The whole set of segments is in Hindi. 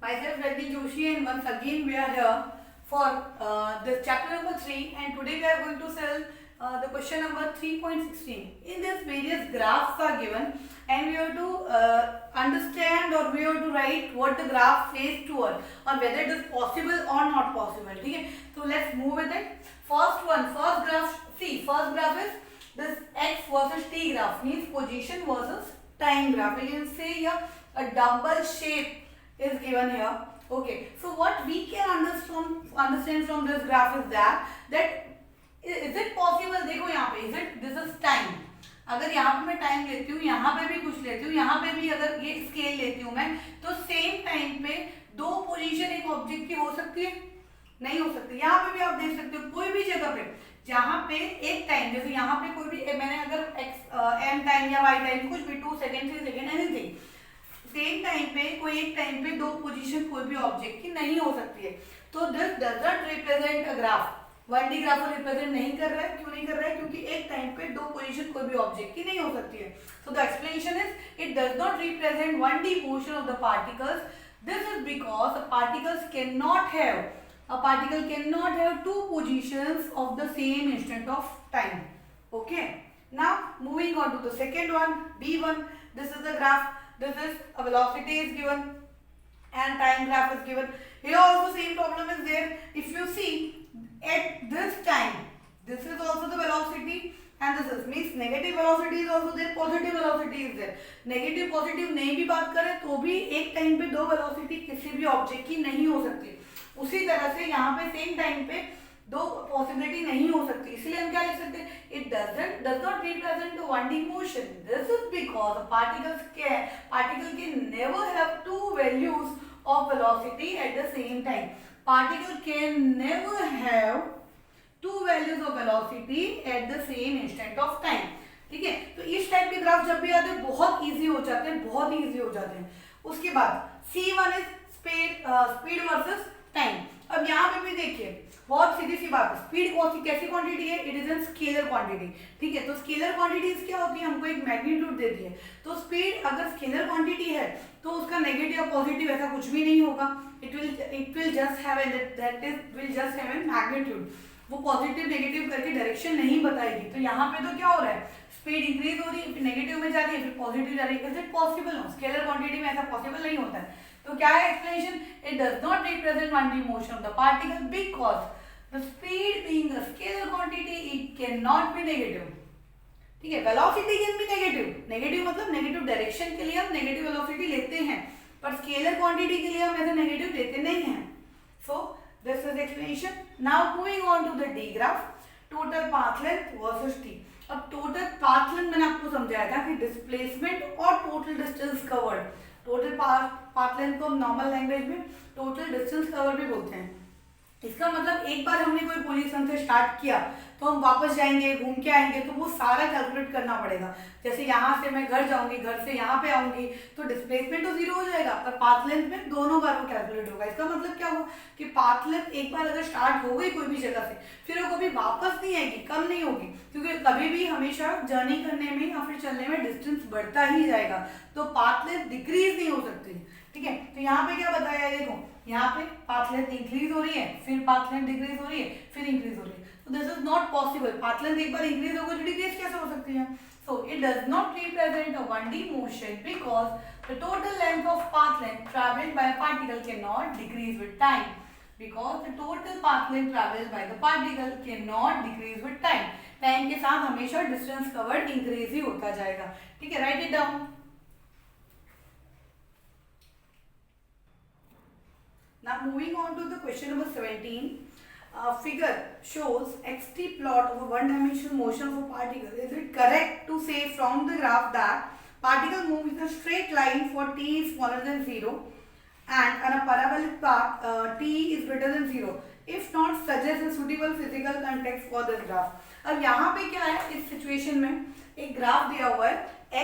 Myself Rajni Joshi, and once again we are here for this chapter number 3, and today we are going to solve the question number 3.16. In this, various graphs are given and we have to understand or we have to write what the graph says to us or whether it is possible or not possible. Okay? So let's move with it. First graph is this x versus t graph, means position versus time graph. You can say here a double shape is given here. Okay, so what we can understand from this graph is that is it possible, देखो यहाँ पे is it, this is time. अगर यहाँ पे मैं टाइम लेती हूँ, यहाँ पे भी कुछ लेती हूँ, यहाँ पे भी अगर ये स्केल लेती हूँ मैं, तो सेम टाइम पे दो पोजीशन एक ऑब्जेक्ट की हो सकती है? नहीं हो सकती. यहाँ पे भी आप देख सकते हो कोई भी जगह पे जहाँ पे एक टाइम, जैसे यहाँ पे कोई भी मैंने अगर m टाइम या y टाइम कुछ भी 2 second 3 second anything, same time पे कोई एक टाइम पे दो पोजीशन कोई भी ऑब्जेक्ट की नहीं हो सकती है. तो this does not represent a graph. 1D graph को रिप्रेजेंट नहीं कर रहा है. क्यों नहीं कर रहा है? क्योंकि एक टाइम पे दो पोजीशन कोई भी ऑब्जेक्ट की नहीं हो सकती है. So the explanation is it does not represent 1D motion of the particles. This is because particles can not have a particle cannot have two positions of the same instant of time. Okay, now moving on to the second one, B1. This is the graph. This is a velocity is given and time graph is given. Here also same problem is there. If you see at this time, this is also the velocity and this is means negative velocity is also there, positive velocity is there. Negative positive नहीं भी बात करें तो भी एक टाइम पे दो वेलोसिटी किसी भी ऑब्जेक्ट की नहीं हो सकती. उसी तरह से यहाँ पे सेम टाइम पे दो पॉसिबिलिटी नहीं हो सकती. इसलिए हम क्या लिख सकते हैं? It does not represent the 1D motion. This is because particle can never have to values of velocity at the same time. Particle can never have to values of velocity at the same instant of time. ठीक है, तो इस टाइप के ग्राफ जब भी आते हैं बहुत ईजी हो जाते हैं, बहुत ही ईजी हो जाते हैं. उसके बाद C1 is speed versus time. अब यहाँ पे भी देखिए बहुत सीधी सी बात है, स्पीड कैसी क्वांटिटी है? It is an scalar quantity. ठीक है, तो स्केलर क्वांटिटीज क्या होती है? हमको एक मैग्नीट्यूड देती है. तो स्पीड अगर स्केलर क्वांटिटी है तो उसका नेगेटिव या पॉजिटिव ऐसा कुछ भी नहीं होगा. It will just have an magnitude. वो पॉजिटिव नेगेटिव करके डायरेक्शन नहीं बताएगी. तो यहाँ पे तो क्या हो रहा है? स्पीड इंक्रीज हो रही है, फिर नेगेटिव में जा रही है, फिर पॉजिटिव जा रही है. Is it possible? No, scalar quantity में ऐसा पॉसिबल नहीं होता है. तो क्या है explanation? It does not represent 1D motion of the particle because the speed being a scalar quantity it can not be negative. ठीक है, velocity can be negative. Negative मतलब नेगेटिव डायरेक्शन के लिए हम नेगेटिव वेलोसिटी लेते हैं, पर स्केलर क्वांटिटी के लिए हम ऐसे नेगेटिव लेते नहीं हैं. So this is explanation. Now moving on to the D graph, total path length versus T. अब टोटल पाथ लेंथ मैंने आपको समझाया था कि डिस्प्लेसमेंट और total distance covered. Total path length को नॉर्मल लैंग्वेज में टोटल डिस्टेंस कवर भी बोलते हैं. इसका मतलब एक बार हमने कोई पोजीशन से स्टार्ट किया तो हम वापस जाएंगे, घूम के आएंगे, तो वो सारा कैलकुलेट करना पड़ेगा. जैसे यहाँ से मैं घर जाऊंगी, घर से यहाँ पे आऊंगी, तो डिस्प्लेसमेंट तो जीरो हो जाएगा, पर पाथ लेंथ में दोनों बार वो कैलकुलेट होगा. इसका मतलब क्या हुआ कि पाथ लेंथ एक बार अगर स्टार्ट हो गई कोई भी जगह से, फिर वो कभी वापस नहीं आएगी, कम नहीं होगी, क्योंकि कभी भी हमेशा जर्नी करने में या फिर चलने में डिस्टेंस बढ़ता ही जाएगा. तो पाथ लेंथ डिक्रीज नहीं हो सकती. ठीक है, तो यहाँ पे क्या बताया है? देखो यहाँ पे पाथ लेंथ इंक्रीज हो रही है, फिर पाथ लेंथ डिक्रीज हो रही है, फिर इंक्रीज हो रही है. तो this is not possible. Path length एक बार इंक्रीज हो गई तो डिक्रीज कैसे हो सकती है? So it does not represent a 1D motion because the total length of path length travelled bye a particle can not decrease with time. Because the total path length travelled bye the particle can not decrease with time. Time के साथ हमेशा डिस्टेंस कवर्ड इंक्रीज ही होता जाएगा. ठीक है, right it down. Now moving on to the question number 17, figure shows xt plot of a one-dimensional motion of a particle. Is it correct to say from the graph that particle moves in a straight line for t is smaller than 0 and on a parabolic path t is greater than 0? If not, suggest a suitable physical context for this graph. अब यहाँ पे क्या है? इस सिचुएशन में एक ग्राफ दिया हुआ है,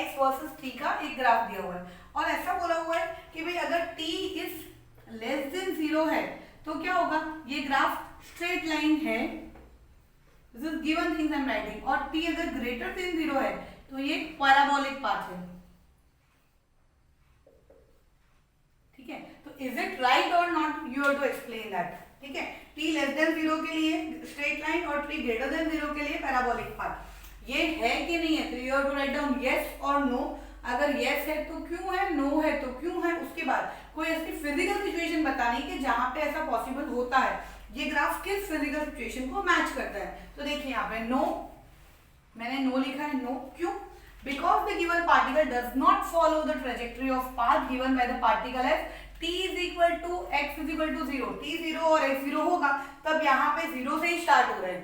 x वर्सेस t का एक ग्राफ दिया हुआ है, और ऐसा बोला हुआ है कि भाई अगर t इज लेस देन 0 है तो क्या होगा? ये ग्राफ स्ट्रेट लाइन है, this is given things I am writing, और t अगर ग्रेटर देन 0 है तो ये पैराबोलिक पाथ है. ठीक है, तो इज इट राइट और not, you have to explain that. ठीक है, t लेस देन 0 के लिए स्ट्रेट लाइन और t ग्रेटर देन 0 के लिए पैराबोलिक पाथ। ये है कि नहीं है, तो you have to write down yes और नो। अगर यस है तो क्यों है, नो है तो क्यों है। उसके बाद कोई ऐसी फिजिकल सिचुएशन बतानी कि जहां पे ऐसा पॉसिबल होता है, ये ग्राफ किस फिजिकल सिचुएशन को मैच करता है। तो देखिए यहाँ पे नो, मैंने नो लिखा है, नो क्यों, because the given particle does not follow the trajectory of path given by the particle as t is equal to x is equal to 0, t 0 और x 0 होगा, तब यहाँ पे 0 से ही स्टार्ट हो रहा है।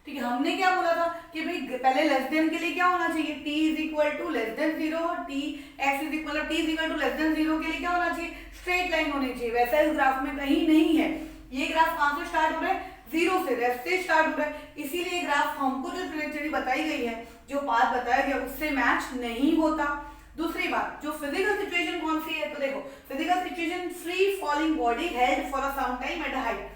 ठीक है, हमने क्या बोला था कि भाई पहले लेस देन के लिए क्या होना चाहिए, t is equal to less than 0, t x is equal t is equal to less than 0 के लिए क्या होना चाहिए, स्ट्रेट लाइन होनी चाहिए। वैसा इस ग्राफ में कहीं नहीं है। ये ग्राफ कहाँ से स्टार्ट हो रहा है, 0 से, रेस्ट से स्टार्ट हो रहा है। इसीलिए ग्राफ हमको जो ट्रेजेक्टरी बताई गई है, जो पाथ बताया गया, उससे मैच नहीं होता। दूसरी बात, जो फिजिकल सिचुएशन कौन सी है, तो देखो physical situation free falling body held for a some time at a height.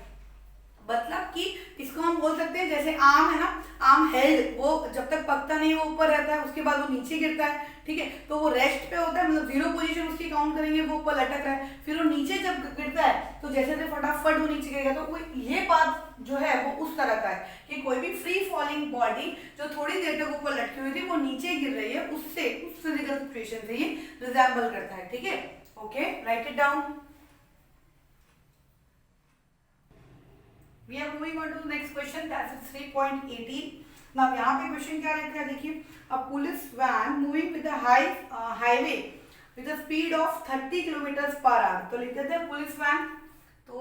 मतलब कि इसको हम बोल सकते हैं जैसे आम है ना, आम हेल्ड, वो जब तक पकता नहीं वो ऊपर रहता है, उसके बाद वो नीचे गिरता है। ठीक है, तो वो रेस्ट पे होता है, मतलब 0 पोजीशन उसकी काउंट करेंगे, वो ऊपर लटक रहा है, फिर वो नीचे जब गिरता है तो जैसे जैसे फटाफट वो नीचे गिरेगा। तो वो ये बात जो है वो उस तरह का है कि कोई भी फ्री फॉलिंग बॉडी जो थोड़ी देर तक ऊपर लटकी हुई थी वो नीचे गिर रही है, उससे उस फिजिकल सिचुएशन से ये रिजेंबल करता है। ठीक है, okay, write it down. We are moving on to the next question, that is 3.18. Now यहाँ पे क्वेश्चन क्या रहता है, देखिए, a police van moving with a highway with a speed of 30 kilometers per hour। तो लिख देते हैं पुलिस वैन, तो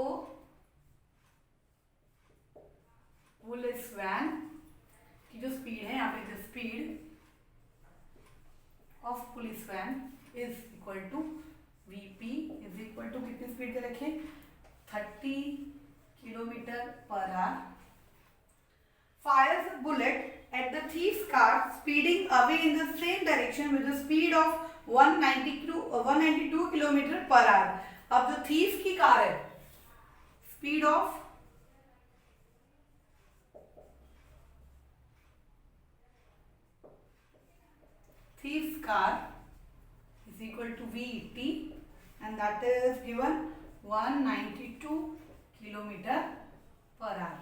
पुलिस वैन की जो स्पीड है यहाँ पे, speed of police van is equal to VP is equal to कितनी स्पीड दे रखिए, 30 kilometre per hour, fires a bullet at the thief's car speeding away in the same direction with a speed of 192 kilometre per our. अब जो थीफ की कार है, speed of thief's car is equal to VT and that is given 192 kilometer per hour.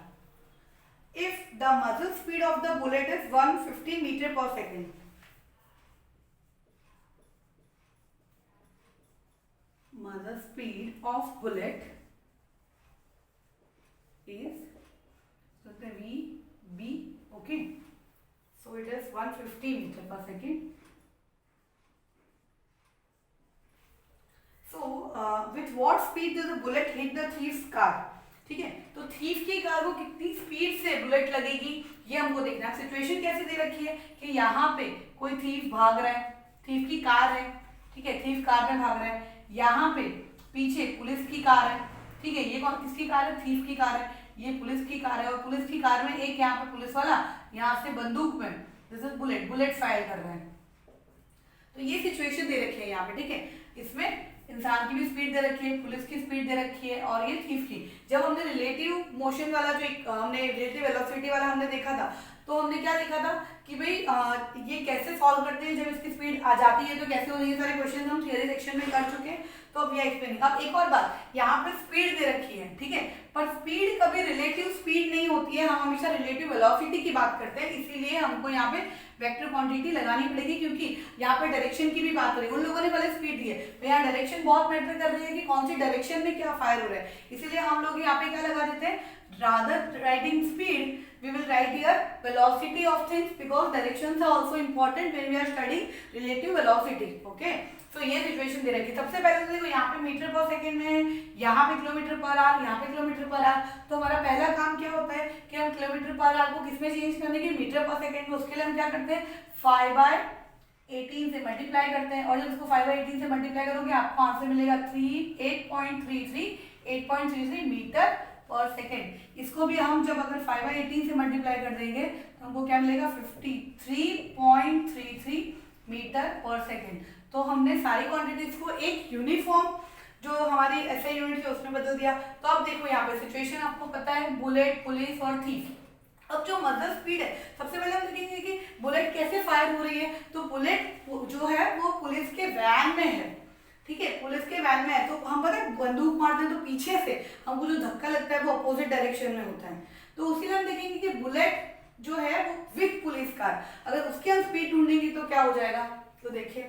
If the muzzle speed of the bullet is 150 meter per second, muzzle speed of bullet is, so the VB, okay, so it is 150 meter per second. So with what speed does the bullet hit the thief's car? ठीक है, तो थीफ की कार को कितनी स्पीड से बुलेट लगेगी ये हमको देखना है। सिचुएशन कैसे दे रखी है कि यहाँ पे कोई थीफ भाग रहा है, थीफ की कार है, ठीक है, थीफ कार में भाग रहा है, यहाँ पे पीछे पुलिस की कार है। ठीक है, ये कौन किसकी कार है, थीफ की कार है, ये पुलिस की कार है, और पुलिस की कार में एक यहाँ पे पुलिस वाला यहाँ से बंदूक में, दिस इज बुलेट फायर कर रहे हैं। तो ये सिचुएशन दे रखी है यहाँ पे। ठीक है, इसमें इंसान की भी स्पीड दे रखी है, पुलिस की स्पीड दे रखी है, और ये थीफ की। जब हमने रिलेटिव मोशन वाला जो हमने रिलेटिव वेलोसिटी वाला हमने देखा था, तो हमने क्या देखा था कि भाई ये कैसे सॉल्व करते हैं, जब इसकी स्पीड आ जाती है तो कैसे होती है। सारे क्वेश्चन हम थियरी सेक्शन में कर चुके हैं, तो अब ये एक्सप्लेन। अब एक और बात, यहाँ पे स्पीड दे रखी है, ठीक है, पर स्पीड कभी रिलेटिव स्पीड नहीं होती है, हम हमेशा रिलेटिव वेलोसिटी की बात करते हैं। इसीलिए हमको यहाँ पे वेक्टर क्वांटिटी लगानी पड़ेगी, क्योंकि यहाँ पे डायरेक्शन की भी बात हो रही है। उन लोगों ने पहले स्पीड दी है, तो यहाँ डायरेक्शन बहुत मैटर कर रही है कि कौन सी डायरेक्शन में क्या फायर हो रहा है। इसीलिए हम लोग यहाँ पे क्या लगा देते हैं, rather writing speed we will write here velocity of things, because directions are also important when we are studying relative velocity. Okay, so ये सिचुएशन दे रखी है। सबसे पहले तो देखो यहाँ पे मीटर पर सेकेंड में है, यहाँ पे किलोमीटर पर आवर, यहाँ पे किलोमीटर पर आवर। तो हमारा पहला काम क्या होता है कि हम किलोमीटर पर आवर को किसमें चेंज करने के, मीटर पर सेकेंड में। उसके लिए हम क्या करते हैं, 5/18 से मल्टीप्लाई करते हैं, और जब इसको 5/18 से मल्टीप्लाई करोगे आपको आंसर मिलेगा 8.33 मीटर पर सेकेंड। इसको भी हम जब अगर 5/18 से मल्टीप्लाई कर देंगे तो हमको क्या मिलेगा, 53.33 मीटर पर सेकेंड। तो हमने सारी क्वांटिटीज को एक यूनिफॉर्म जो हमारी एसआई यूनिट है उसमें बदल दिया। तो अब देखो यहाँ पे सिचुएशन आपको पता है, बुलेट, पुलिस और थीफ। अब जो मदर स्पीड है, सबसे पहले हम देखेंगे कि बुलेट कैसे फायर हो रही है। तो बुलेट जो है वो पुलिस के वैन में है, ठीक है, पुलिस के वैन में है। तो हम पता है बंदूक मारते हैं तो पीछे से हमको जो धक्का लगता है वो अपोजिट डायरेक्शन में होता है। तो उसी में हम देखेंगे कि बुलेट जो है वो विद पुलिस कार, अगर उसकी हम स्पीड ढूंढेंगे तो क्या हो जाएगा। तो देखिए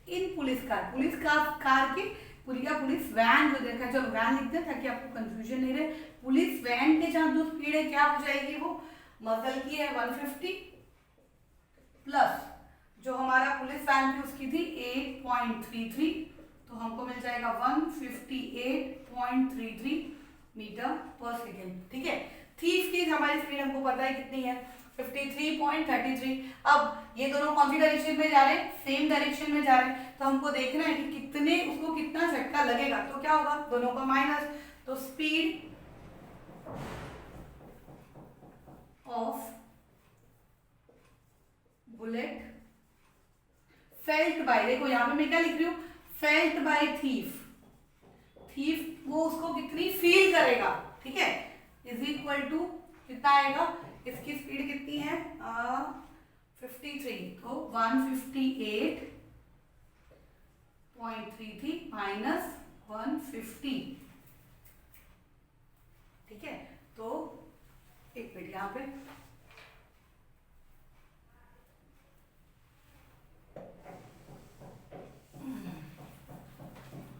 इन पुलिस कार के पुलिस वैन जो देखा, चलो वैन लिखते हैं ताकि आपको कंफ्यूजन नहीं रहे। पुलिस वैन के साथ जो स्पीड है क्या हो जाएगी, वो मसल की है 150 प्लस जो हमारा पुलिस वैन थी उसकी थी 8.33, तो हमको मिल जाएगा 158.33 मीटर पर सेकेंड। ठीक है, थीफ की हमारी स्पीड हमको पता है कितनी है 53.33। अब ये दोनों कौन सी डायरेक्शन में जा रहे हैं, सेम डायरेक्शन में जा रहे हैं, तो हमको देखना है कि कितने उसको कितना झटका लगेगा। तो क्या होगा, दोनों का माइनस, तो speed of bullet felt by, देखो यहाँ पे मैं क्या लिख रही हूँ, फेल्ट बाय थीफ वो उसको कितनी फील करेगा। ठीक है, इज इक्वल टू कितना आएगा, इसकी स्पीड कितनी है 53, तो 158.33 माइनस 150। ठीक है, तो एक मिनट यहाँ पे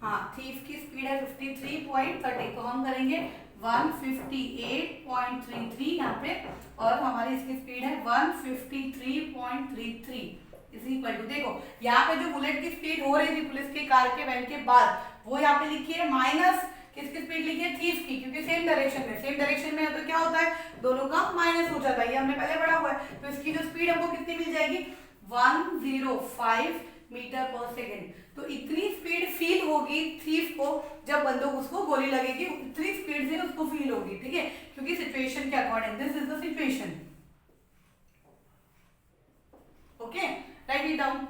हाँ, थीफ की स्पीड है 53.30, तो हम करेंगे 158.33 यहाँ पे, और हमारी इसकी स्पीड है 153.33 इज इक्वल टू, देखो यहाँ पे जो बुलेट की स्पीड हो रही थी पुलिस की कार के वैन के बाद, वो यहाँ पे लिखी है माइनस किसकी स्पीड लिखी है, थीफ की, क्योंकि सेम डायरेक्शन में है तो क्या होता है, दोनों का माइनस हो जाता है, ये हमने पहले पढ़ा हुआ है। तो इसकी जो स्पीड हमको कितनी मिल जाएगी 105 मीटर पर सेकेंड। तो इतनी स्पीड फील होगी थीफ को, जब बंदूक उसको गोली लगेगी इतनी स्पीड से उसको फील होगी। ठीक है, क्योंकि सिचुएशन के according, this is the situation. Okay, write it down.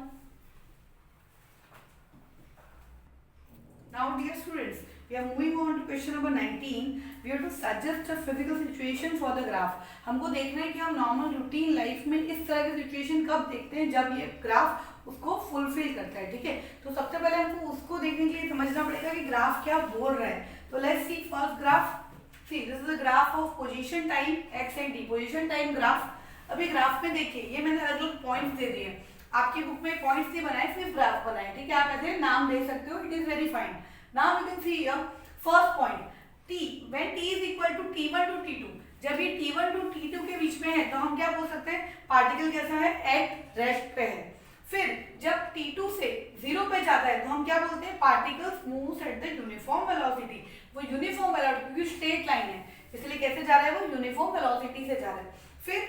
Now dear students, we are moving on to question number 19. We have to suggest a physical situation for the graph. हमको देखना है कि हम नॉर्मल रूटीन लाइफ में इस तरह की सिचुएशन कब देखते हैं, जब ये ग्राफ उसको फुलफिल करता है। ठीक है, तो सबसे पहले हमको उसको देखने के लिए समझना पड़ेगा कि ग्राफ क्या बोल रहा है। तो let's see first graph. See this is the graph of position time x and T, position time graph. अभी ग्राफ में देखिए ये मैंने अलग अलग पॉइंट्स दे दिए, आपकी बुक में पॉइंट्स नहीं बनाए, सिर्फ ग्राफ बनाए। ठीक है, आप ऐसे नाम दे सकते हो, it is very fine. Now you can see here first point t, when t is equal to t1 to t2, जब ये t1 to t2 के बीच में है तो हम क्या बोल सकते हैं, पार्टिकल कैसा है, एट रेस्ट पे है। फिर जब t2 से 0 पे जाता है तो हम क्या बोलते हैं, particles moves at the uniform velocity. वो यूनिफॉर्म वेलोसिटी क्योंकि स्ट्रेट लाइन है इसलिए कैसे जा रहा है, वो यूनिफॉर्म वेलोसिटी से जा रहा है। फिर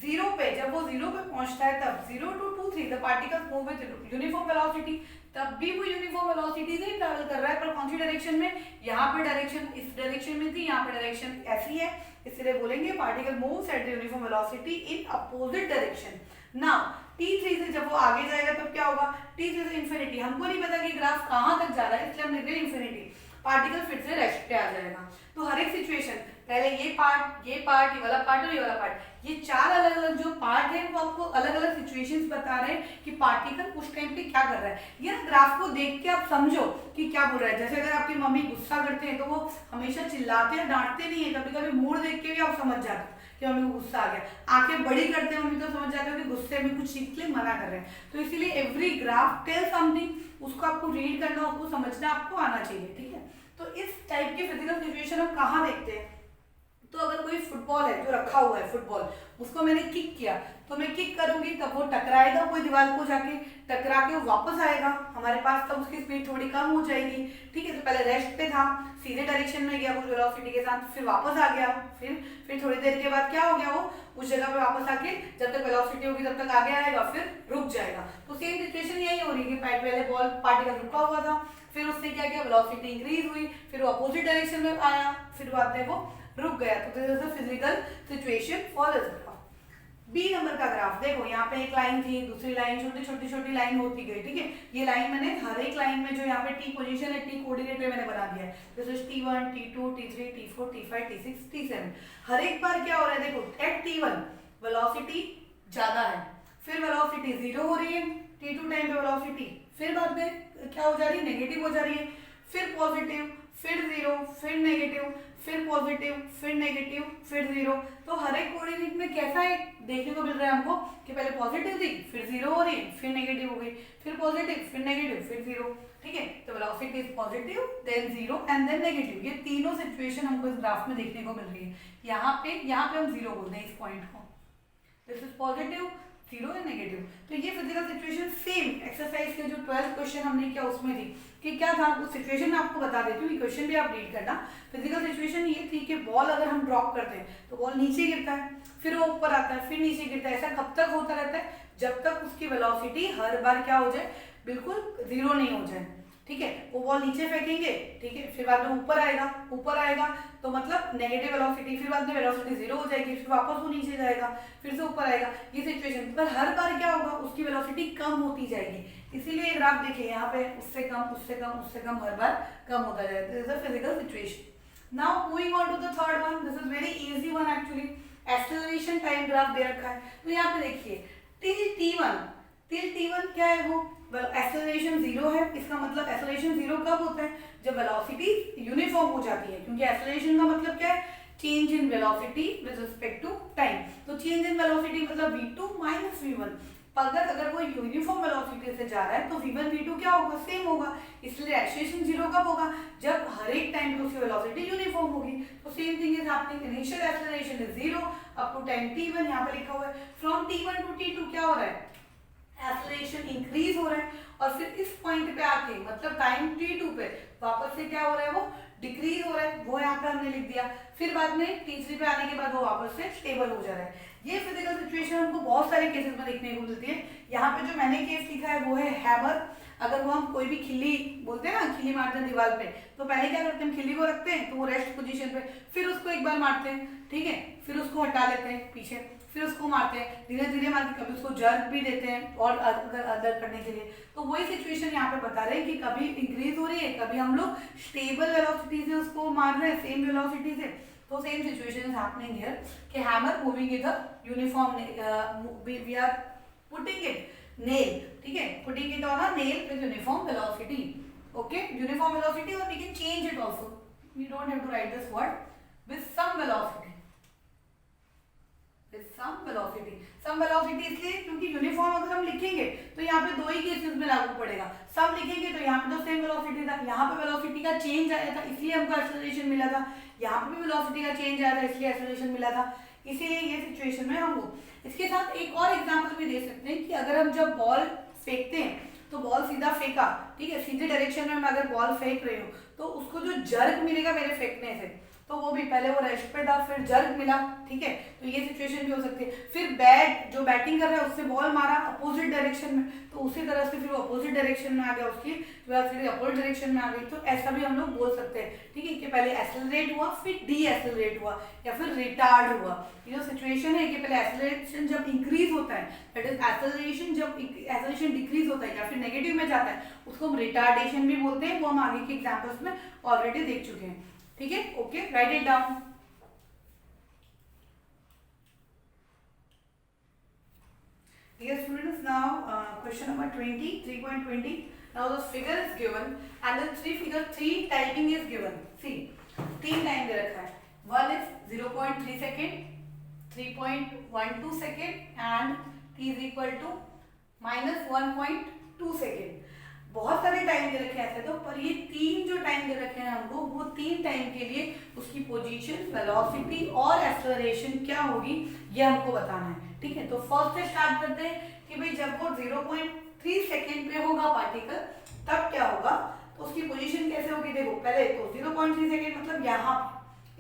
0 पे, जब वो 0 पे पहुंचता है तब 0 to 2 3 the particles move with uniform velocity, तब भी वो यूनिफॉर्म वेलोसिटी से ट्रैवल कर रहा है, पर कौन सी डायरेक्शन में, यहाँ पे डायरेक्शन इस डायरेक्शन में थी, यहाँ पे डायरेक्शन ऐसी है, इसलिए बोलेंगे particle moves at the uniform velocity in opposite direction. Now t3 से जब वो आगे जाएगा तब क्या होगा, t3 से इंफिनिटी, हमको नहीं पता कि ग्राफ कहाँ तक जा रहा है इसलिए हम लिख रहे हैं इंफिनिटी, पार्टिकल फिर से रेस्ट पे आ जाएगा। तो हर एक सिचुएशन, पहले ये पार्ट, ये वाला पार्ट और ये वाला पार्ट, ये चार अलग अलग जो पार्ट है वो आपको अलग अलग सिचुएशंस बता रहे हैं कि पार्टिकल उस टाइम पे क्या कर रहा है। ये ना ग्राफ को देख के आप समझो कि क्या बोल रहा है। जैसे अगर आपकी मम्मी गुस्सा करते हैं तो वो हमेशा चिल्लाते हैं, डांटते नहीं है, कभी कभी मूड देख के भी आप समझ जाते हो कि मम्मी को गुस्सा आ गया। आंखें बड़ी करते हैं मम्मी तो समझ जाते हो कि गुस्से में कुछ चीज के लिए मना कर रहे हैं। तो इसीलिए एवरी ग्राफ टेल समथिंग, उसको आपको रीड करना, उसको समझना आपको आना चाहिए। ठीक है, तो इस टाइप की फिजिकल सिचुएशन हम कहाँ देखते हैं, तो अगर कोई फुटबॉल है जो रखा हुआ है फुटबॉल, उसको मैंने किक किया तो मैं किक करूंगी तब वो टकराएगा कोई दीवार को, जाके टकरा के वो वापस आएगा हमारे पास, तब उसकी स्पीड थोड़ी कम हो जाएगी। ठीक है, तो पहले रेस्ट पे था, सीधे डायरेक्शन में गया कुछ वेलोसिटी के साथ, फिर वापस आ गया, फिर थोड़ी देर के बाद क्या हो गया, वो उस जगह पे वापस आके जब तक वेलोसिटी होगी तब तक आगे आएगा, फिर रुक जाएगा। तो सेम सिचुएशन यही हो रही है कि पहले बॉल पार्टिकल रुका हुआ था, फिर उससे क्या किया, वेलोसिटी इंक्रीज हुई, फिर वो अपोजिट डायरेक्शन में आया, फिर बाद में वो रुक गया। तो this is the physical situation for this graph. B number का ग्राफ देखो, यहाँ पे एक लाइन थी, दूसरी लाइन, छोटी लाइन होती गई। ठीक है, ये लाइन मैंने हर एक लाइन में जो यहाँ पे टी पोजीशन है, टी कोऑर्डिनेट में मैंने बना दिया है। This is T1, T2, T3, T4, T5, T6, T7। हर एक बार क्या हो रहा है देखो, एट T1 वेलोसिटी ज्यादा है, फिर वेलोसिटी 0 हो रही है t2 टाइम पे वेलोसिटी, फिर बाद में क्या हो जा रही है, नेगेटिव हो जा रही है, फिर पॉजिटिव, फिर 0, फिर नेगेटिव, फिर पॉजिटिव, फिर नेगेटिव, फिर 0। तो हर एक कोऑर्डिनेट में कैसा है देखने को मिल रहा है हमको कि पहले पॉजिटिव थी, फिर 0 हो रही है, फिर नेगेटिव हो गई, फिर पॉजिटिव, फिर नेगेटिव, फिर 0। ठीक है, तो velocity is positive, then 0 and then negative. ये तीनों सिचुएशन हमको इस ग्राफ में देखने को मिल रही है। यहाँ पे हम 0 बोलते हैं इस पॉइंट को, this is positive, 0 and negative. तो ये फिजिकल सिचुएशन सेम एक्सरसाइज के जो 12th क्वेश्चन हमने किया उसमें थी कि क्या था, उस सिचुएशन में आपको बता देती हूँ, क्वेश्चन भी आप रीड करना। फिजिकल सिचुएशन ये थी कि बॉल अगर हम ड्रॉप करते हैं तो बॉल नीचे गिरता है, फिर वो ऊपर आता है, फिर नीचे गिरता है। ऐसा कब तक होता रहता है, जब तक उसकी वेलोसिटी हर बार क्या हो जाए, बिल्कुल 0 नहीं हो जाए। ठीक है, वो बॉल नीचे फेंकेंगे, ठीक है, फिर बाद में ऊपर आएगा तो मतलब नेगेटिव वेलोसिटी, फिर बाद में वेलोसिटी 0 हो जाएगी, फिर वापस वो नीचे जाएगा, फिर से ऊपर आएगा। ये सिचुएशन पर हर बार क्या होगा, उसकी वेलोसिटी कम होती जाएगी। इसीलिए ग्राफ देखिए यहाँ पे उससे कम हर बार कम होता जाएगा। This is a physical situation. Now moving on to the third one, this is very easy one actually. Acceleration time graph दे रखा है, तो यहाँ पे देखिए टिल t1 क्या है, वो एक्सेलरेशन 0 है। इसका मतलब एक्सेलरेशन 0 कब होता है, जब वेलोसिटी यूनिफॉर्म हो जाती है, क्योंकि एक्सेलरेशन का मतलब क्या है, change in velocity with respect to time. तो चेंज इन वेलोसिटी मतलब v2 माइनस v1। अगर वो यूनिफॉर्म वेलोसिटी से जा रहा है तो v1 v2 क्या होगा, सेम होगा। इसलिए एक्सेलरेशन 0 कब होगा, जब हर एक टाइम पे उसकी वेलोसिटी यूनिफॉर्म होगी। तो same thing is happening, initial acceleration is 0 up to time t1, यहाँ पे लिखा हुआ है। फ्रॉम t1 टू t2 क्या हो रहा है, एक्सेलरेशन इंक्रीज हो रहा है, और फिर इस पॉइंट पे आके मतलब टाइम t2 पे वापस से क्या हो रहा है, वो डिक्रीज हो रहा है, वो यहाँ पे हमने लिख दिया। फिर बाद में t3 पे आने के बाद वो वापस से स्टेबल हो जा रहा है। ये फिजिकल सिचुएशन हमको बहुत सारे केसेस में देखने को मिलती है। यहाँ पे जो मैंने केस लिखा है वो है हैमर। अगर वो हम कोई भी खिल्ली बोलते हैं ना, खिल्ली मारते हैं दीवार पे, तो पहले क्या करते हैं, खिल्ली को रखते हैं तो वो रेस्ट पोजीशन पे, फिर उसको एक बार मारते हैं, ठीक है, फिर उसको हटा लेते हैं पीछे, फिर उसको मारते हैं, धीरे धीरे मार के कभी उसको जर्क भी देते हैं और अदर करने के लिए। तो वही सिचुएशन यहाँ पे बता रहे हैं कि कभी इंक्रीज हो रही है, कभी हम लोग स्टेबल वेलोसिटी से उसको मार रहे हैं, सेम वेलोसिटी से। तो same situation is happening here कि hammer moving is a uniform, we are putting it nail, ठीक है, putting it on a nail with uniform velocity, okay, uniform velocity, और we can change it also, we don't have to write this word, with some velocity, some velocity इसलिए क्योंकि यूनिफॉर्म अगर हम लिखेंगे तो यहाँ पे दो ही केसेस में लागू पड़ेगा। सम लिखेंगे तो यहाँ पे तो सेम वेलोसिटी था, यहाँ पे वेलोसिटी का चेंज आया था इसलिए हमको एक्सेलरेशन मिला था, यहाँ पे भी वेलोसिटी का चेंज आया था इसलिए एक्सेलरेशन मिला था। इसीलिए ये सिचुएशन में हम इसके साथ एक और एग्जांपल भी दे सकते हैं कि अगर हम जब बॉल फेंकते हैं तो बॉल सीधा फेंका, ठीक है, सीधे डायरेक्शन में मैं अगर बॉल फेंक रही हूँ तो उसको जो जर्क मिलेगा मेरे फेंकने से, तो वो भी पहले वो रेस्ट पे था फिर जर्क मिला, ठीक है, तो ये सिचुएशन भी हो सकती है। फिर जो बैटिंग कर रहा है उससे बॉल मारा अपोजिट डायरेक्शन में, तो उसी तरह से फिर वो अपोजिट डायरेक्शन में आ गया, उसकी फिर अपोजिट डायरेक्शन में आ गई। तो ऐसा भी हम लोग बोल सकते हैं, ठीक है, कि पहले एक्सेलरेट हुआ फिर डी एक्सेलरेट हुआ या फिर रिटार्ड हुआ। ये जो सिचुएशन है कि पहले एक्सेलरेशन जब इंक्रीज होता है, दैट इज एक्सेलरेशन जब एक्सेलरेशन डिक्रीज होता है या फिर नेगेटिव में जाता है उसको हम रिटार्डेशन भी बोलते हैं। वो हम आगे के एग्जाम्पल्स में ऑलरेडी देख चुके हैं, ठीक है, okay, write it down. Dear students, now question number 20, 3.20. Now the figure is given and the figure 3 timing is given. See, 3 time दे रखा है, 1 is 0.3 second, 3.12 second and t is equal to minus 1.2 second. बहुत सारे टाइम दे रखे हैं ऐसे तो, पर ये 3 जो टाइम दे रखे हैं हमको, वो 3 टाइम के लिए उसकी पोजीशन, वेलोसिटी और एक्सेलरेशन क्या होगी ये हमको बताना है, ठीक है। तो फर्स्ट से स्टार्ट करते हैं कि भाई जब वो 0.3 सेकेंड पे होगा पार्टिकल तब क्या होगा, तो उसकी पोजीशन कैसे होगी। देखो पहले तो 0.3 सेकेंड मतलब यहाँ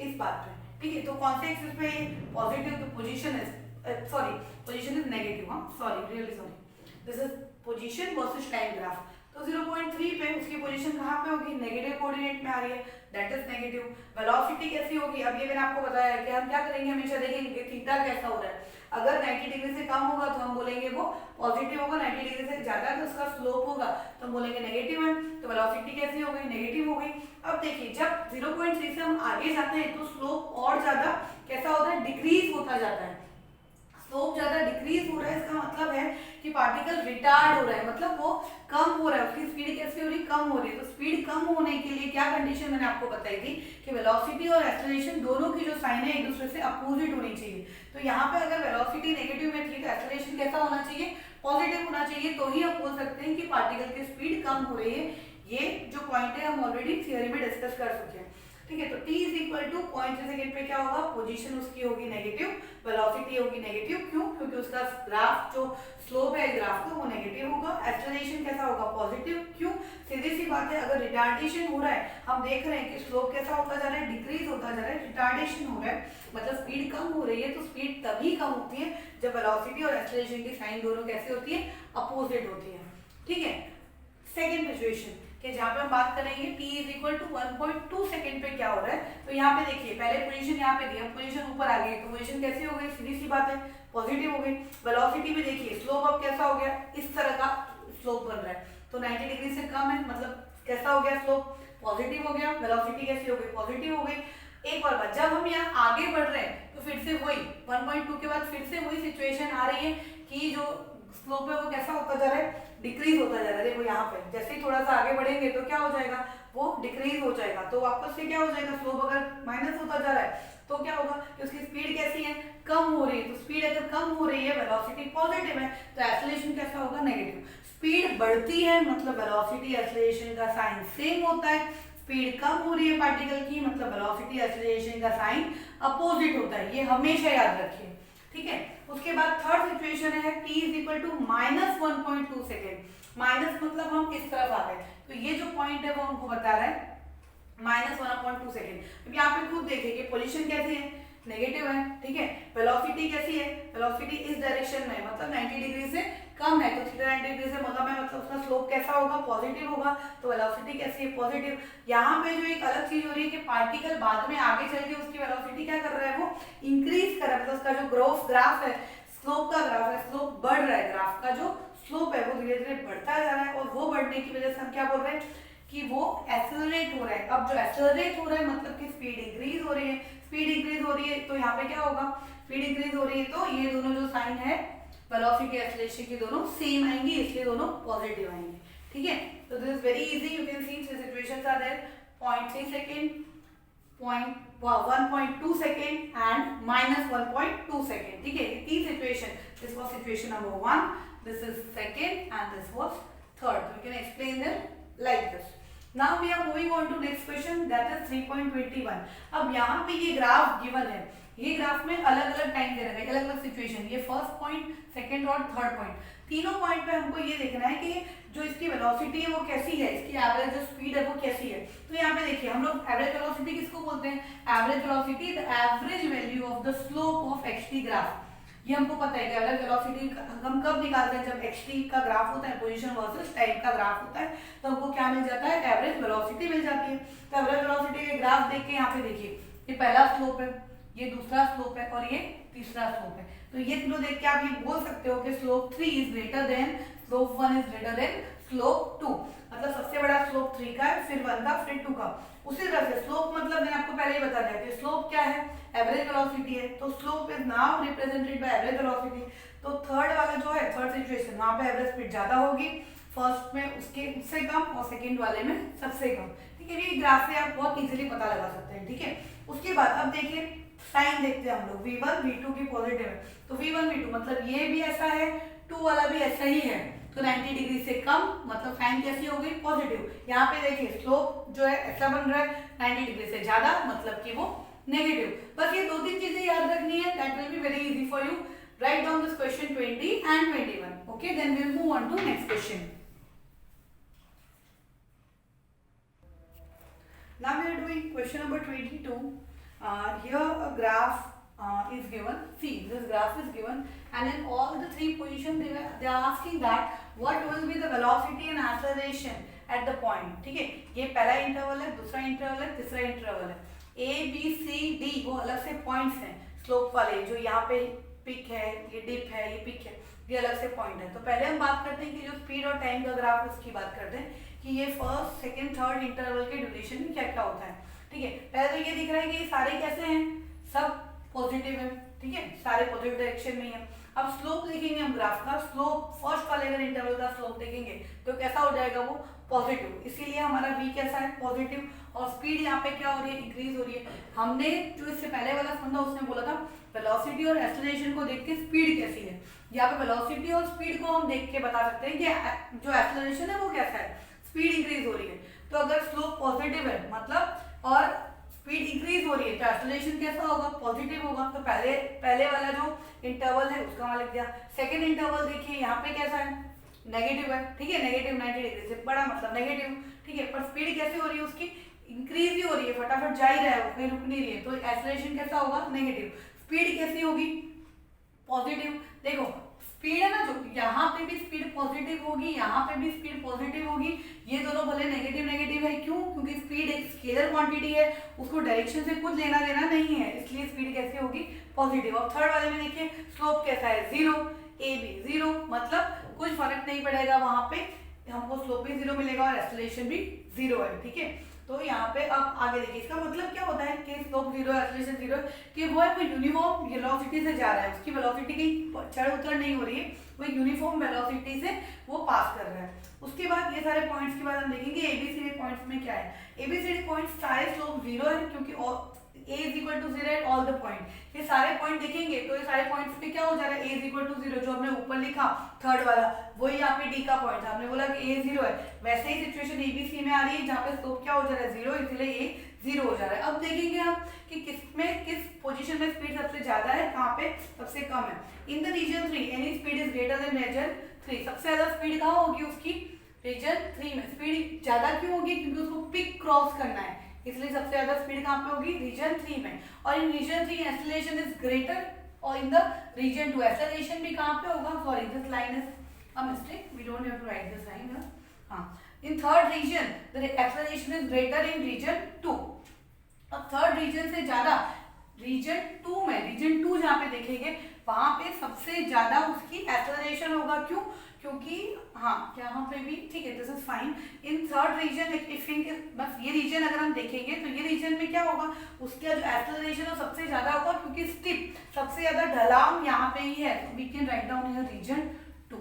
इस बात पे, ठीक है, तो कौन से एक्सिस पे पॉजिटिव, तो position is position is negative, हाँ sorry, really sorry, this is position versus time graph. तो 0.3 पे उसकी पोजीशन कहाँ पे होगी, नेगेटिव कोऑर्डिनेट में आ रही है, दैट इज नेगेटिव। वेलोसिटी कैसी होगी, अब ये मैंने आपको बताया है कि हम क्या करेंगे, हमेशा देखेंगे थीटा कैसा हो रहा है। अगर 90 डिग्री से कम होगा तो हम बोलेंगे वो पॉजिटिव होगा, 90 डिग्री से ज्यादा तो उसका स्लोप होगा तो हम बोलेंगे नेगेटिव है। तो वेलोसिटी कैसी हो गई, नेगेटिव हो गई। अब देखिए जब 0.3 से हम आगे जाते हैं तो स्लोप और ज्यादा कैसा होता है, डिक्रीज होता जाता है। स्लोप ज्यादा डिक्रीज हो रहा है, इसका मतलब है कि पार्टिकल रिटार्ड हो रहा है, मतलब वो कम हो रहा है, उसकी स्पीड कैसे हो रही है, कम हो रही है। तो स्पीड कम होने के लिए क्या कंडीशन मैंने आपको बताई थी कि वेलोसिटी और एक्सेलरेशन दोनों की जो साइन है एक दूसरे से अपोजिट होनी चाहिए। तो यहाँ पे अगर वेलोसिटी नेगेटिव में थी तो एक्सेलरेशन कैसा होना चाहिए, पॉजिटिव होना चाहिए, तो ही हम बोल सकते हैं कि पार्टिकल की स्पीड कम हो रही है। ये जो पॉइंट है हम ऑलरेडी थियरी में डिस्कस कर चुके हैं, ठीक है। तो t is equal to 0.3 second पे क्या होगा, पोजीशन उसकी होगी नेगेटिव, वेलोसिटी होगी नेगेटिव, क्यों, क्योंकि उसका ग्राफ जो स्लोप है ग्राफ का वो नेगेटिव होगा। एक्सेलरेशन कैसा होगा, पॉजिटिव, क्यों, सीधी सी बात है, अगर रिटार्डेशन हो रहा है, हम देख रहे हैं कि स्लोप कैसा होता जा रहा है, डिक्रीज होता जा रहा है, रिटार्डेशन हो रहा है, मतलब स्पीड कम हो रही है। तो स्पीड तभी कम होती है जब वेलोसिटी और एक्सेलरेशन की साइन दोनों कैसे होती है, अपोजिट होती है, ठीक है। सेकेंड सिचुएशन कि जहाँ पे हम बात करेंगे t is equal to 1.2 second पे क्या हो रहा है। तो यहाँ पे देखिए पहले पोजीशन यहाँ पे दी, अब पोजीशन ऊपर आ गई, तो पोजीशन कैसी हो गई, सीधी सी बात है, पॉजिटिव हो गई। वेलोसिटी में देखिए स्लोप अब कैसा हो गया, इस तरह का स्लोप बन रहा है, तो 90 डिग्री से कम है, मतलब कैसा हो गया, स्लोप पॉजिटिव हो गया। वेलोसिटी कैसी हो गई, पॉजिटिव हो गई। एक बार बाद जब हम यहाँ आगे बढ़ रहे हैं तो फिर से वही 1.2 के बाद फिर से वही सिचुएशन आ रही है कि जो स्लोप है वो कैसा होता जा रहा है, डिक्रीज होता जा रहा है। देखो यहाँ पे जैसे ही थोड़ा सा आगे बढ़ेंगे तो क्या हो जाएगा, वो डिक्रीज हो जाएगा, तो वापस से क्या हो जाएगा, स्लोप अगर माइनस होता जा रहा है तो क्या होगा कि उसकी स्पीड कैसी है, कम हो रही है। तो स्पीड अगर कम हो रही है, वेलोसिटी पॉजिटिव है, तो एक्सेलरेशन कैसा होगा, नेगेटिव। स्पीड बढ़ती है मतलब वेलोसिटी एक्सेलरेशन का साइन सेम होता है, स्पीड कम हो रही है पार्टिकल की, मतलब वेलोसिटी एक्सेलरेशन का साइन अपोजिट होता है, ये हमेशा याद रखिए, ठीक है। उसके बाद थर्ड सिचुएशन है t is equal to -1.2 second. Minus मतलब हम इस तरफ आ गए, तो ये जो पॉइंट है वो हमको बता रहा है -1.2 सेकेंड। अब यहाँ पे खुद देखिए कि पोजीशन कैसी है, नेगेटिव है, ठीक है। वेलोसिटी कैसी है, वेलोसिटी इस डायरेक्शन में मतलब 90 डिग्री से कम है, तो थीटा 90 डिग्री से मगा में मतलब उसका स्लोप कैसा होगा, पॉजिटिव होगा। तो वेलोसिटी कैसी है, पॉजिटिव। यहाँ पे जो एक अलग चीज हो रही है कि पार्टिकल बाद में आगे चल के उसकी वेलोसिटी क्या कर रहा है, वो इंक्रीज कर रहा है, मतलब उसका जो ग्राफ है, स्लोप का ग्राफ है, स्लोप बढ़ रहा है, ग्राफ का जो स्लोप है वो धीरे धीरे बढ़ता जा रहा है, और वो बढ़ने की वजह से हम क्या बोल रहे हैं कि वो एक्सेलरेट हो रहा है। अब जो एक्सेलरेट हो रहा है मतलब कि स्पीड इंक्रीज हो रही है, स्पीड इंक्रीज हो रही है, तो यहाँ पे क्या होगा, स्पीड इंक्रीज हो रही है, तो ये दोनों जो साइन है वेलोसिटी एक्सेलरेशन की दोनों सेम आएंगी, इसलिए दोनों पॉजिटिव आएंगे, ठीक है। तो this is very easy, you can see three situations are there, 0.3 second, 1.2 second and -1.2 second, ठीक है। तीन situation, this was situation number 1, this is second and this was third. We can explain them like this. Now we are moving on to next question, that is 3.21। अब यहाँ पे ये ग्राफ गिवन है, ये ग्राफ में अलग अलग टाइम दे रखा है, अलग अलग सिचुएशन, ये फर्स्ट पॉइंट, सेकंड और थर्ड पॉइंट, तीनों पॉइंट पे हमको ये देखना है कि जो इसकी वेलोसिटी है वो कैसी है, इसकी एवरेज जो स्पीड है वो कैसी है। तो यहाँ पे देखिए हम लोग एवरेज वेलोसिटी किसको बोलते हैं, average velocity, the average value of the slope of xt graph. ये हमको पता है कि एवरेज वेलोसिटी हम कब निकालते हैं, जब xt का ग्राफ होता है, पोजीशन वर्सेस टाइम का ग्राफ होता है, तो हमको क्या मिल जाता है, एवरेज वेलोसिटी मिल जाती है। तो एवरेज वेलोसिटी के ग्राफ देख के यहाँ पे देखिए, ये पहला स्लोप है, ये दूसरा स्लोप है और ये तीसरा स्लोप है। तो ये तीनों देख के आप ये बोल सकते हो कि slope 3 is greater then slope 1 is greater then slope 2, मतलब सबसे बड़ा स्लोप 3 का है, फिर 1 का, फिर 2 का। उसी तरह से स्लोप मतलब मैंने आपको पहले ही बता दिया कि स्लोप क्या है, एवरेज वेलोसिटी है, तो slope is now represented by average velocity. तो थर्ड वाला जो है, थर्ड सिचुएशन, वहां पे एवरेज स्पीड ज्यादा होगी, फर्स्ट में उससे कम और सेकंड वाले में सबसे कम, ठीक है। ये ग्राफ से आप बहुत इजीली पता लगा सकते हैं, ठीक है। उसके बाद अब देखिए साइन देखते हैं हम लोग, v1 v2 की पॉजिटिव है, तो v1 v2 मतलब ये भी ऐसा है, 2 वाला भी ऐसा ही है, तो 90 डिग्री से कम मतलब साइन कैसी हो गई, पॉजिटिव। यहाँ पे देखिए स्लोप जो है ऐसा बन रहा है, 90 डिग्री से ज्यादा मतलब कि वो नेगेटिव। बस ये दो तीन चीजें याद रखनी है, that will be very easy for you. Write down this question 20 and 21, okay, then we will move on to next question. Now we are doing question number 22. Here a graph is given. See, this graph is given, and in all the three positions they are asking that what will be the velocity and acceleration at the point. ठीक है, ये पहला इंटरवल है, दूसरा इंटरवल है, तीसरा इंटरवल है। A, B, C, D वो अलग से पॉइंट्स हैं स्लोप वाले, जो यहाँ पे पिक है, ये डिप है, ये पिक है, ये अलग से पॉइंट है। तो पहले हम बात करते हैं कि जो स्पीड और टाइम का ग्राफ है उसकी बात करते हैं कि ये फर्स्ट, सेकंड, थर्ड इंटरवल के ड्यूरेशन में क्या क्या होता है, ठीक है। पहले तो ये दिख रहा है कि ये सारे कैसे हैं, सब पॉजिटिव है, ठीक है, सारे पॉजिटिव डायरेक्शन में है। अब स्लोप देखेंगे हम ग्राफ का, स्लोप फर्स्ट वाले अगर इंटरवल का स्लोप देखेंगे तो कैसा हो जाएगा वो पॉजिटिव, इसीलिए हमारा v कैसा है पॉजिटिव, और स्पीड यहाँ पे क्या हो रही है इंक्रीज हो रही है। हमने जो इससे पहले वाला फंडा उसने बोला था वेलोसिटी और एक्सेलरेशन को देख के स्पीड कैसी है, यहाँ पे वेलोसिटी और स्पीड को हम देख के बता सकते हैं कि जो एक्सेलरेशन है वो कैसा है, स्पीड इंक्रीज हो रही है। तो अगर स्लोप पॉजिटिव है मतलब और स्पीड इंक्रीज हो रही है तो एक्सेलरेशन कैसा होगा पॉजिटिव होगा। तो पहले वाला जो इंटरवल है उसका मान लिख दिया। सेकंड इंटरवल देखिए यहाँ पे कैसा है नेगेटिव है, ठीक है, नेगेटिव 90 डिग्री से बड़ा मतलब नेगेटिव, ठीक है, पर स्पीड कैसे हो रही है उसकी इंक्रीज ही हो रही है, फटाफट जा ही रहा है वो, कहीं रुक नहीं रही है, तो एक्सेलरेशन कैसा होगा नेगेटिव। स्पीड कैसी होगी पॉजिटिव। देखो स्पीड है ना जो यहाँ पे भी स्पीड पॉजिटिव होगी, यहाँ पे भी स्पीड पॉजिटिव होगी, ये दोनों भले नेगेटिव नेगेटिव है, क्यों, क्योंकि स्पीड एक स्केलर क्वांटिटी है, उसको डायरेक्शन से कुछ लेना देना नहीं है, इसलिए स्पीड कैसे होगी पॉजिटिव। अब थर्ड वाले में देखिए स्लोप कैसा है जीरो, ए बी जीरो, मतलब कुछ फर्क नहीं पड़ेगा, वहां पे हमको स्लोप भी जीरो मिलेगा और एक्सेलरेशन भी जीरो है, ठीक है। तो यहाँ पे अब आगे देखिए इसका मतलब क्या होता है कि स्लोप जीरो एक्सेलरेशन जीरो, कि वो है यूनिफॉर्म वेलोसिटी से जा रहा है, उसकी वेलोसिटी की चढ़ उतर नहीं हो रही है, वो यूनिफॉर्म वेलोसिटी से वो पास कर रहा है। उसके बाद ये सारे पॉइंट्स के बाद हम देखेंगे एबीसीडी पॉइंट्स में क्या है। एबीसीडी पॉइंट्स सारे स्लोप जीरो है क्योंकि a is equal to 0 at all the point, ये सारे पॉइंट देखेंगे तो ये सारे पॉइंट्स पे क्या हो जा रहा है a is equal to 0, जो हमने ऊपर लिखा थर्ड वाला वही यहाँ पे d का पॉइंट था, हमने बोला कि a 0 है, वैसे ही सिचुएशन abc में आ रही है जहाँ पे स्लोप क्या हो जा रहा है 0, इसलिए a 0 हो जा रहा है। अब देखेंगे हम कि किस पोजीशन में स्पीड सबसे ज्यादा है, कहाँ पे सबसे कम है। In the region 3 any speed is greater than region 3, सबसे ज्यादा स्पीड कहाँ होगी उसकी रीजन 3 में। स्पीड ज्यादा क्यों होगी, क्योंकि उसको पिक क्रॉस करना है, इसलिए सबसे ज्यादा स्पीड कहाँ पे होगी रीजन 3 में। और इन रीजन 3 एक्सेलरेशन इज ग्रेटर, और इन द रीजन 2 एक्सेलरेशन भी कहाँ पे होगा, sorry this line is a mistake, we don't have to write this line, हां, in third region the acceleration is greater in region 2। अब थर्ड रीजन से ज्यादा रीजन 2 में, रीजन 2 जहाँ पे देखेंगे वहां पे सबसे ज्यादा उसकी एक्सेलरेशन होगा, क्यों, क्योंकि हाँ यहाँ पे भी ठीक है, this is fine. In third region बस ये रीजन अगर हम देखेंगे तो ये रीजन में क्या होगा, उसका जो एक्सेलरेशन है सबसे ज्यादा होगा, क्योंकि स्टिप सबसे ज्यादा ढलान यहाँ पे ही है, we can write down here region 2,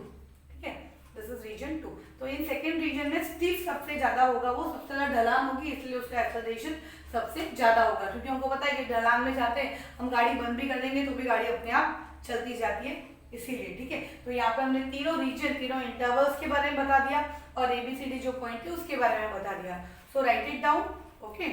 ठीक है, दिस इज रीजन 2। तो इन सेकेंड रीजन में स्टिप सबसे ज्यादा होगा, वो सबसे ज्यादा ढलान होगी, इसलिए उसका एक्सेलरेशन सबसे ज्यादा होगा, क्योंकि हमको पता है कि ढलान में जाते हैं हम गाड़ी बंद भी कर देंगे तो भी गाड़ी अपने आप चलती जाती है, इसीलिए, ठीक है। तो यहाँ पे हमने तीनों रीजन, तीनों इंटरवल्स के बारे में बता दिया और एबीसीडी जो पॉइंट थे उसके बारे में बता दिया। सो राइट इट डाउन, ओके।